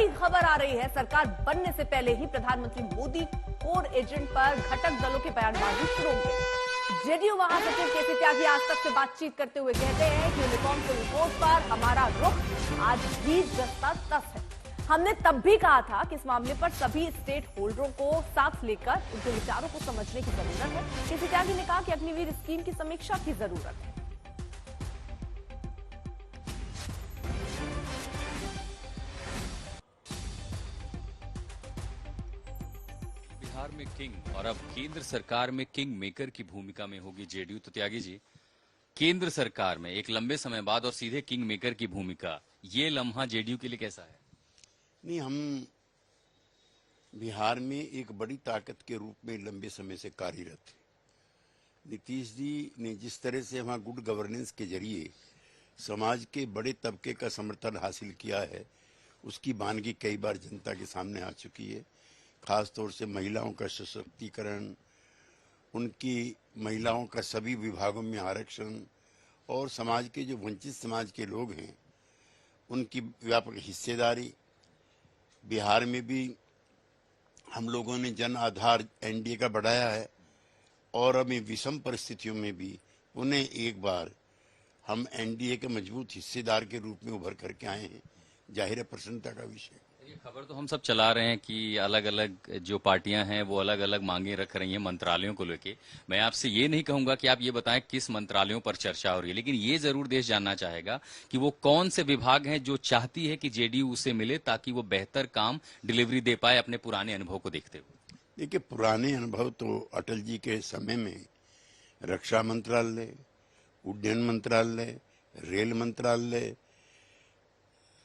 बड़ी खबर आ रही है। सरकार बनने से पहले ही प्रधानमंत्री मोदी कोर एजेंट पर घटक दलों की बयानबाजी शुरू हो गई। जेडीयू महासचिव केसी त्यागी आज तक से बातचीत करते हुए कहते हैं कि यूनिफॉर्म को रिपोर्ट पर हमारा रुख आज भी जस्ता तस है। हमने तब भी कहा था कि इस मामले पर सभी स्टेक होल्डरों को साथ लेकर उनके विचारों को समझने की जरूरत है। केसी त्यागी ने कहा कि अग्निवीर स्कीम की समीक्षा की जरूरत है। बिहार में किंग और अब केंद्र सरकार में किंग मेकर की भूमिका में होगी जेडीयू। तो त्यागी जी, केंद्र सरकार में एक लंबे समय बाद और सीधे किंग मेकर की भूमिका, ये लम्हा जेडीयू के लिए कैसा है? नहीं, हम बिहार में एक बड़ी ताकत के रूप में लंबे समय से कार्यरत थे। नीतीश जी ने जिस तरह से वहाँ गुड गवर्नेंस के जरिए समाज के बड़े तबके का समर्थन हासिल किया है, उसकी वानगी कई बार जनता के सामने आ चुकी है। खास तौर से महिलाओं का सशक्तिकरण, उनकी महिलाओं का सभी विभागों में आरक्षण और समाज के जो वंचित समाज के लोग हैं उनकी व्यापक हिस्सेदारी। बिहार में भी हम लोगों ने जन आधार एनडीए का बढ़ाया है और अब विषम परिस्थितियों में भी उन्हें एक बार हम एनडीए के मजबूत हिस्सेदार के रूप में उभर करके आए हैं। जाहिर है प्रसन्नता का विषय। ये खबर तो हम सब चला रहे हैं कि अलग अलग जो पार्टियां हैं वो अलग अलग मांगे रख रही हैं मंत्रालयों को लेके। मैं आपसे ये नहीं कहूंगा कि आप ये बताएं किस मंत्रालयों पर चर्चा हो रही है, लेकिन ये जरूर देश जानना चाहेगा कि वो कौन से विभाग हैं जो चाहती है कि जेडीयू उसे मिले ताकि वो बेहतर काम डिलीवरी दे पाए अपने पुराने अनुभव को देखते हुए। देखिए, पुराने अनुभव तो अटल जी के समय में रक्षा मंत्रालय, उड्डयन मंत्रालय, रेल मंत्रालय,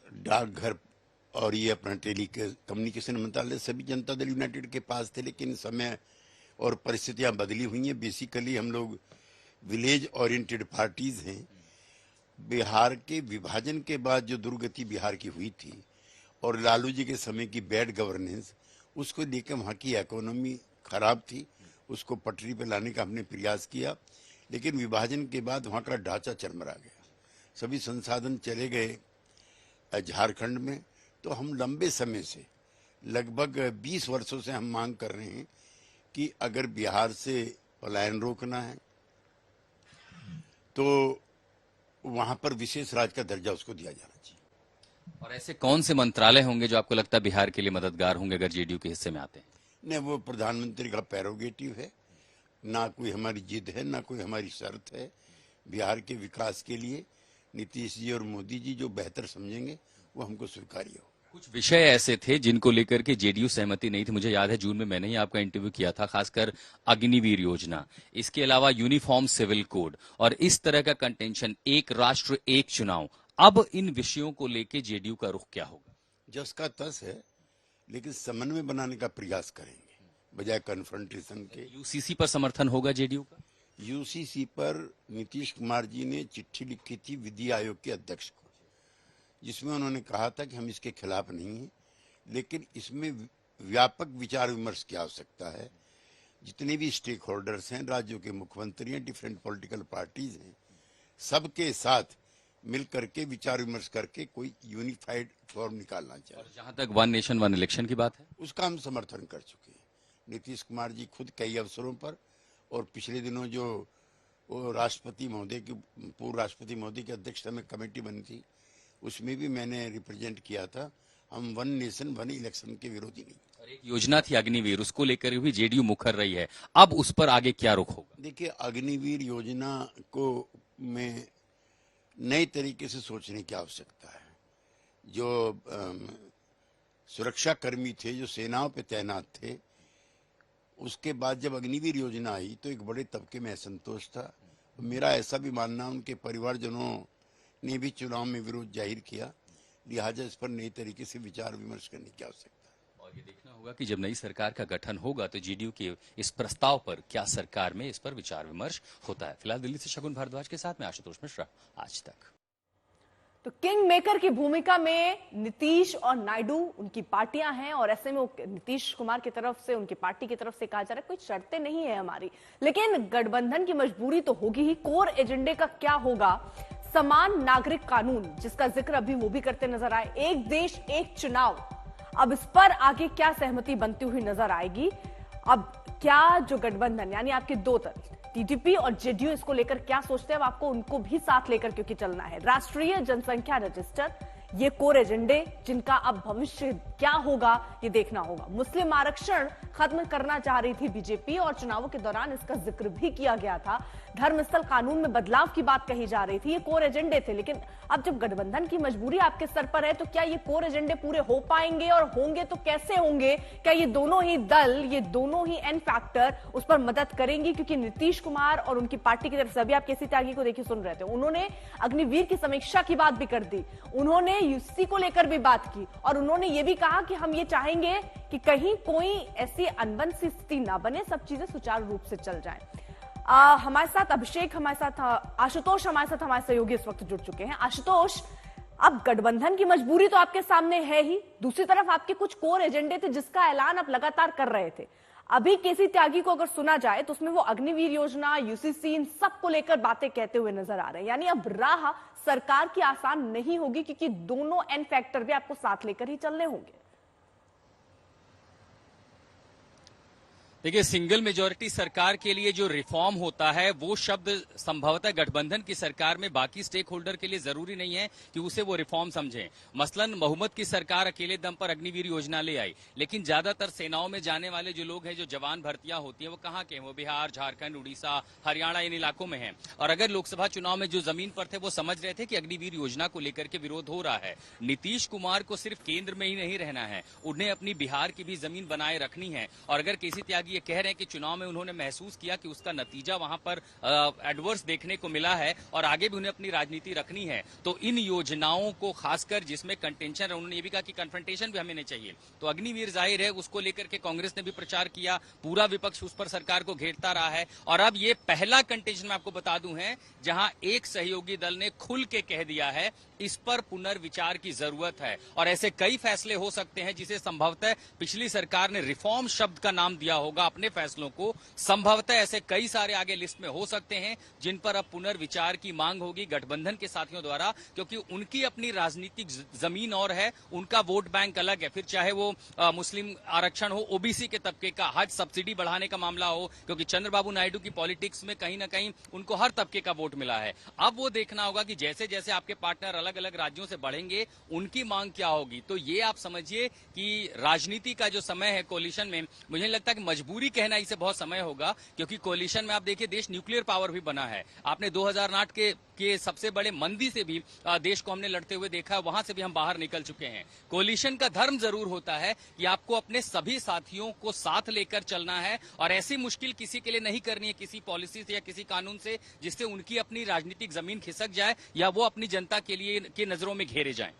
डाकघर और ये अपना कम्युनिकेशन मंत्रालय सभी जनता दल यूनाइटेड के पास थे। लेकिन समय और परिस्थितियां बदली हुई हैं। बेसिकली हम लोग विलेज ओरिएंटेड पार्टीज हैं। बिहार के विभाजन के बाद जो दुर्गति बिहार की हुई थी और लालू जी के समय की बैड गवर्नेंस, उसको लेकर वहाँ की इकोनॉमी खराब थी, उसको पटरी पर लाने का हमने प्रयास किया। लेकिन विभाजन के बाद वहाँ का ढांचा चरमरा गया, सभी संसाधन चले गए झारखंड में। तो हम लंबे समय से लगभग 20 वर्षों से हम मांग कर रहे हैं कि अगर बिहार से पलायन रोकना है तो वहां पर विशेष राज्य का दर्जा उसको दिया जाना चाहिए। और ऐसे कौन से मंत्रालय होंगे जो आपको लगता है बिहार के लिए मददगार होंगे अगर जेडीयू के हिस्से में आते हैं? नहीं, वो प्रधानमंत्री का प्रेरोगेटिव है, ना कोई हमारी जिद है, ना कोई हमारी शर्त है। बिहार के विकास के लिए नीतीश जी और मोदी जी जो बेहतर समझेंगे वो हमको स्वीकार्य हो। कुछ विषय ऐसे थे जिनको लेकर के जेडीयू सहमति नहीं थी। मुझे याद है जून में मैंने ही आपका इंटरव्यू किया था, खासकर अग्निवीर योजना, इसके अलावा यूनिफॉर्म सिविल कोड और इस तरह का कंटेंशन, एक राष्ट्र एक चुनाव। अब इन विषयों को लेकर जेडीयू का रुख क्या होगा? जस का तस है, लेकिन समन्वय बनाने का प्रयास करेंगे बजाय कन्फ्रंटेशन के। यूसीसी पर समर्थन होगा जेडीयू का? यूसीसी पर नीतीश कुमार जी ने चिट्ठी लिखी थी विधि आयोग के अध्यक्ष को, जिसमें उन्होंने कहा था कि हम इसके खिलाफ नहीं हैं, लेकिन इसमें व्यापक विचार विमर्श की आवश्यकता है। जितने भी स्टेक होल्डर्स हैं, राज्यों के मुख्यमंत्री हैं, डिफरेंट पॉलिटिकल पार्टीज हैं, सबके साथ मिल करके विचार विमर्श करके कोई यूनिफाइड फॉर्म निकालना चाहिए। और जहां तक वन नेशन वन इलेक्शन की बात है, उसका हम समर्थन कर चुके हैं। नीतीश कुमार जी खुद कई अवसरों पर और पिछले दिनों जो राष्ट्रपति महोदय की, पूर्व राष्ट्रपति महोदय की अध्यक्षता में कमेटी बनी थी, उसमें भी मैंने रिप्रेजेंट किया था। हम वन नेशन वन इलेक्शन के विरोधी नहीं। और एक योजना थी अग्निवीर, उसको लेकर भी जेडीयू मुखर रही है। अब उस पर आगे क्या रुख होगा? देखिए, अग्निवीर योजना को में नए तरीके से सोचने की आवश्यकता है। जो सुरक्षा कर्मी थे, जो सेनाओं पे तैनात थे, उसके बाद जब अग्निवीर योजना आई तो एक बड़े तबके में असंतोष था। मेरा ऐसा भी मानना, उनके परिवारजनों ने भी चुनाव में विरोध जाहिर किया, लिहाजा इस पर नई तरीके से विचार विमर्श करने की आवश्यकता है। और ये देखना होगा कि जब नई सरकार का गठन होगा तो जेडीयू के इस प्रस्ताव पर क्या सरकार में इस पर विचार विमर्श होता है। फिलहाल दिल्ली से शगुन भारद्वाज के साथ में आशुतोष मिश्रा, आज तक। तो किंग मेकर की भूमिका में नीतीश और नायडू उनकी पार्टियां हैं और ऐसे में नीतीश कुमार की तरफ से, उनकी पार्टी की तरफ से कहा जा रहा है कोई शर्तें नहीं है हमारी, लेकिन गठबंधन की मजबूरी तो होगी ही। कोर एजेंडे का क्या होगा? समान नागरिक कानून, जिसका जिक्र अभी वो भी करते नजर आए, एक देश एक चुनाव, अब इस पर आगे क्या सहमति बनती हुई नजर आएगी। अब क्या जो गठबंधन यानी आपके दो दल टीडीपी और जेडीयू इसको लेकर क्या सोचते हैं, अब आपको उनको भी साथ लेकर क्योंकि चलना है। राष्ट्रीय जनसंख्या रजिस्टर, ये कोर एजेंडे जिनका अब भविष्य क्या होगा ये देखना होगा। मुस्लिम आरक्षण खत्म करना चाह रही थी बीजेपी और चुनावों के दौरान इसका जिक्र भी किया गया था। धर्मस्थल कानून में बदलाव की बात कही जा रही थी, ये कोर एजेंडे थे। लेकिन अब जब गठबंधन की मजबूरी आपके सर पर है तो क्या ये कोर एजेंडे पूरे हो पाएंगे, और होंगे तो कैसे होंगे? क्या ये दोनों ही दल, ये दोनों ही एन फैक्टर उस पर मदद करेंगी? क्योंकि नीतीश कुमार और उनकी पार्टी की तरफ से, अभी आप केसी त्यागी को देखिए सुन रहे थे, उन्होंने अग्निवीर की समीक्षा की बात भी कर दी, उन्होंने यूसी को लेकर भी बात की, और उन्होंने ये भी कहा कि हम ये चाहेंगे कि कहीं कोई ऐसी अनबन सी स्थिति ना बने, सब चीजें सुचारू रूप से चल जाएं। हमारे साथ अभिषेक, हमारे साथ आशुतोष, हमारे साथ हमारे सहयोगी इस वक्त जुड़ चुके हैं। आशुतोष, अब गठबंधन की मजबूरी तो आपके सामने है ही, दूसरी तरफ आपके कुछ कोर एजेंडे थे जिसका ऐलान आप लगातार कर रहे थे। अभी केसी त्यागी को अगर सुना जाए तो उसमें वो अग्निवीर योजना, यूसीसी, इन सब को लेकर बातें कहते हुए नजर आ रहे हैं। यानी अब राह सरकार की आसान नहीं होगी, क्योंकि दोनों एन फैक्टर भी आपको साथ लेकर ही चलने होंगे। देखिए, सिंगल मेजॉरिटी सरकार के लिए जो रिफॉर्म होता है वो शब्द संभवतः गठबंधन की सरकार में बाकी स्टेक होल्डर के लिए जरूरी नहीं है कि उसे वो रिफॉर्म समझें। मसलन बहुमत की सरकार अकेले दम पर अग्निवीर योजना ले आई, लेकिन ज्यादातर सेनाओं में जाने वाले जो लोग हैं, जो जवान भर्तियां होती हैं, वो कहाँ के हैं? वो बिहार, झारखंड, उड़ीसा, हरियाणा, इन इलाकों में हैं। और अगर लोकसभा चुनाव में जो जमीन पर थे वो समझ रहे थे कि अग्निवीर योजना को लेकर के विरोध हो रहा है। नीतीश कुमार को सिर्फ केंद्र में ही नहीं रहना है, उन्हें अपनी बिहार की भी जमीन बनाए रखनी है। और अगर केसी त्यागी ये कह रहे हैं कि चुनाव में उन्होंने महसूस किया कि उसका नतीजा वहां पर एडवर्स देखने को मिला है और आगे भी उन्हें अपनी राजनीति रखनी है, तो इन योजनाओं को खासकर जिसमें कंटेंशन है, उन्होंने ये भी कहा कि कन्फ्रंटेशन भी हमें नहीं चाहिए। तो अग्निवीर जाहिर है उसको लेकर के कांग्रेस ने भी प्रचार किया, पूरा विपक्ष उस पर सरकार को घेरता रहा है। और अब ये पहला कंटेंशन मैं आपको बता दूं है जहां एक सहयोगी दल ने खुल के कह दिया है इस पर पुनर्विचार की जरूरत है। और ऐसे कई फैसले हो सकते हैं जिसे संभवतः पिछली सरकार ने रिफॉर्म शब्द का नाम दिया होगा अपने फैसलों को, संभवतः ऐसे कई सारे आगे लिस्ट में हो सकते हैं जिन पर अब पुनर्विचार की मांग होगी गठबंधन के साथियों द्वारा, क्योंकि उनकी अपनी राजनीतिक जमीन और है, उनका वोट बैंक अलग है। फिर चाहे वो मुस्लिम आरक्षण हो, ओबीसी के तबके का, हज सब्सिडी बढ़ाने का मामला हो, क्योंकि चंद्रबाबू नायडू की पॉलिटिक्स में कहीं ना कहीं उनको हर तबके का वोट मिला है। अब वो देखना होगा कि जैसे जैसे आपके पार्टनर अलग अलग राज्यों से बढ़ेंगे उनकी मांग क्या होगी। तो ये आप समझिए कि राजनीति का जो समय है कोलिशन में, मुझे नहीं लगता कि मजबूरी कहना इसे बहुत समय होगा, क्योंकि कोलिशन में आप देखिए देश न्यूक्लियर पावर भी बना है। आपने 2008 के सबसे बड़े मंदी से भी देश को हमने लड़ते हुए देखा, वहां से भी हम बाहर निकल चुके हैं। कोलिशन का धर्म जरूर होता है कि आपको अपने सभी साथियों को साथ लेकर चलना है और ऐसी मुश्किल किसी के लिए नहीं करनी है किसी पॉलिसी से या किसी कानून से जिससे उनकी अपनी राजनीतिक जमीन खिसक जाए या वो अपनी जनता के लिए की नजरों में घेरे जाएं।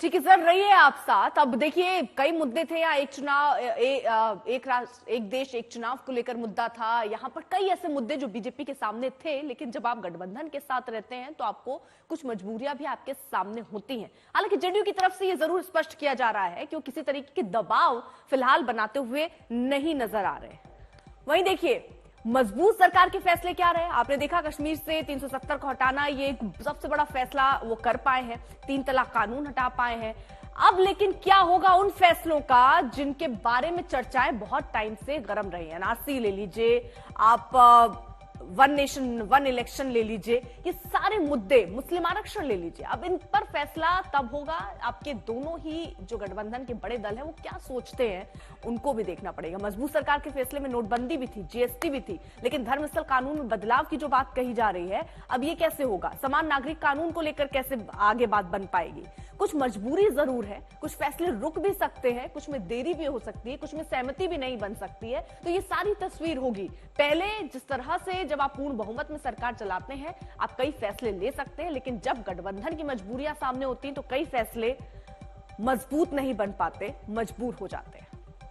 ठीक है सर, रहिए आप साथ। अब देखिए कई मुद्दे थे, या एक चुनाव, एक राष्ट्र एक देश एक चुनाव को लेकर मुद्दा था, यहां पर कई ऐसे मुद्दे जो बीजेपी के सामने थे। लेकिन जब आप गठबंधन के साथ रहते हैं तो आपको कुछ मजबूरियां भी आपके सामने होती हैं। हालांकि जेडीयू की तरफ से यह जरूर स्पष्ट किया जा रहा है कि वो किसी तरीके के दबाव फिलहाल बनाते हुए नहीं नजर आ रहे। वहीं देखिए मजबूत सरकार के फैसले क्या रहे, आपने देखा कश्मीर से 370 को हटाना, ये एक सबसे बड़ा फैसला वो कर पाए हैं, 3 तलाक कानून हटा पाए हैं। अब लेकिन क्या होगा उन फैसलों का जिनके बारे में चर्चाएं बहुत टाइम से गर्म रही है? एनआरसी ले लीजिए, आप वन नेशन वन इलेक्शन ले लीजिए, ये सारे मुद्दे, मुस्लिम आरक्षण ले लीजिए, अब इन पर फैसला तब होगा। आपके दोनों ही जो गठबंधन के बड़े दल हैं वो क्या सोचते हैं, उनको भी देखना पड़ेगा। मजबूत सरकार के फैसले में नोटबंदी भी थी, जीएसटी भी थी, लेकिन धर्मस्थल कानून में बदलाव की जो बात कही जा रही है, अब ये कैसे होगा? समान नागरिक कानून को लेकर कैसे आगे बात बन पाएगी? कुछ मजबूरी जरूर है, कुछ फैसले रुक भी सकते हैं, कुछ में देरी भी हो सकती है, कुछ में सहमति भी नहीं बन सकती है। तो ये सारी तस्वीर होगी। पहले जिस तरह से जब आप पूर्ण बहुमत में सरकार चलाते हैं आप कई फैसले ले सकते हैं, लेकिन जब गठबंधन की मजबूरियां सामने होती हैं तो कई फैसले मजबूत नहीं बन पाते, मजबूर हो जाते हैं।